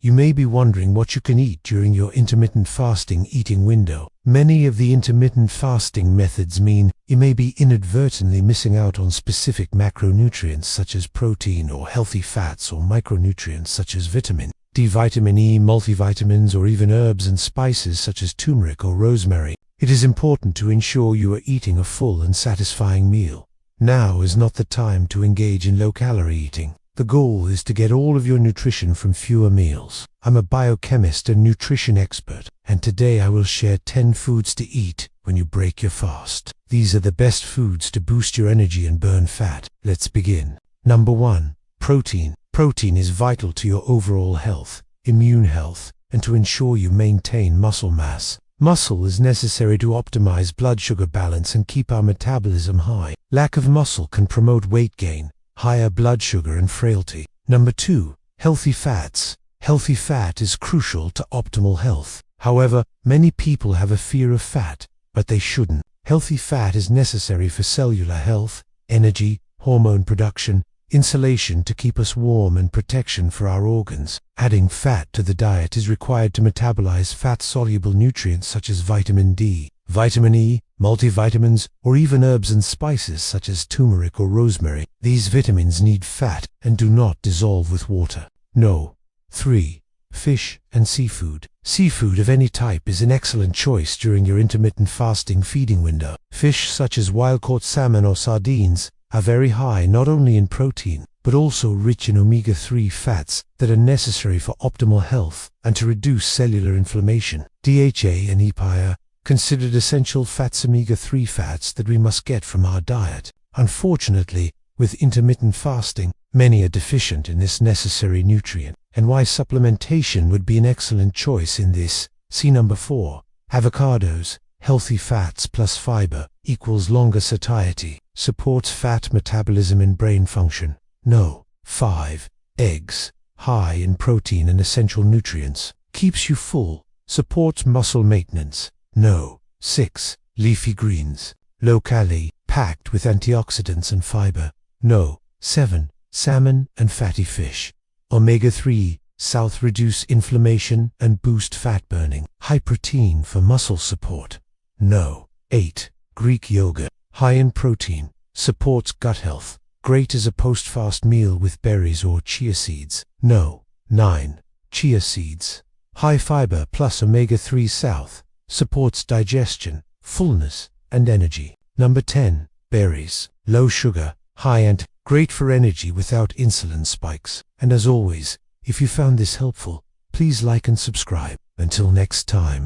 You may be wondering what you can eat during your intermittent fasting eating window. Many of the intermittent fasting methods mean you may be inadvertently missing out on specific macronutrients such as protein or healthy fats, or micronutrients such as vitamin D, vitamin E, multivitamins, or even herbs and spices such as turmeric or rosemary. It is important to ensure you are eating a full and satisfying meal. Now is not the time to engage in low-calorie eating. The goal is to get all of your nutrition from fewer meals. I'm a biochemist and nutrition expert, and today I will share 10 foods to eat when you break your fast. These are the best foods to boost your energy and burn fat. Let's begin. Number 1. Protein. Protein is vital to your overall health, immune health, and to ensure you maintain muscle mass. Muscle is necessary to optimize blood sugar balance and keep our metabolism high. Lack of muscle can promote weight gain, higher blood sugar, and frailty. Number 2. Healthy fats. Healthy fat is crucial to optimal health. However, many people have a fear of fat, but they shouldn't. Healthy fat is necessary for cellular health, energy, hormone production, insulation to keep us warm, and protection for our organs. Adding fat to the diet is required to metabolize fat-soluble nutrients such as vitamin D, vitamin E, multivitamins, or even herbs and spices such as turmeric or rosemary. These vitamins need fat and do not dissolve with water. No. 3. Fish and seafood. Seafood of any type is an excellent choice during your intermittent fasting feeding window. Fish such as wild-caught salmon or sardines are very high not only in protein, but also rich in omega-3 fats that are necessary for optimal health and to reduce cellular inflammation. DHA and EPA are considered essential fats, omega-3 fats that we must get from our diet. Unfortunately, with intermittent fasting, many are deficient in this necessary nutrient, and why supplementation would be an excellent choice in this. See number 4. Avocados. Healthy fats plus fiber equals longer satiety, supports fat metabolism and brain function. No. 5. Eggs. High in protein and essential nutrients, keeps you full, supports muscle maintenance. No. 6. Leafy greens. Low-calorie, packed with antioxidants and fiber. No. 7. Salmon and fatty fish. Omega-3, south, reduce inflammation and boost fat burning. High protein for muscle support. No. 8. Greek yogurt. High in protein, supports gut health. Great as a post-fast meal with berries or chia seeds. No. 9. Chia seeds. High fiber plus omega-3 south, supports digestion, fullness, and energy. Number 10. Berries. Low sugar, high and great for energy without insulin spikes. And as always, if you found this helpful, please like and subscribe. Until next time.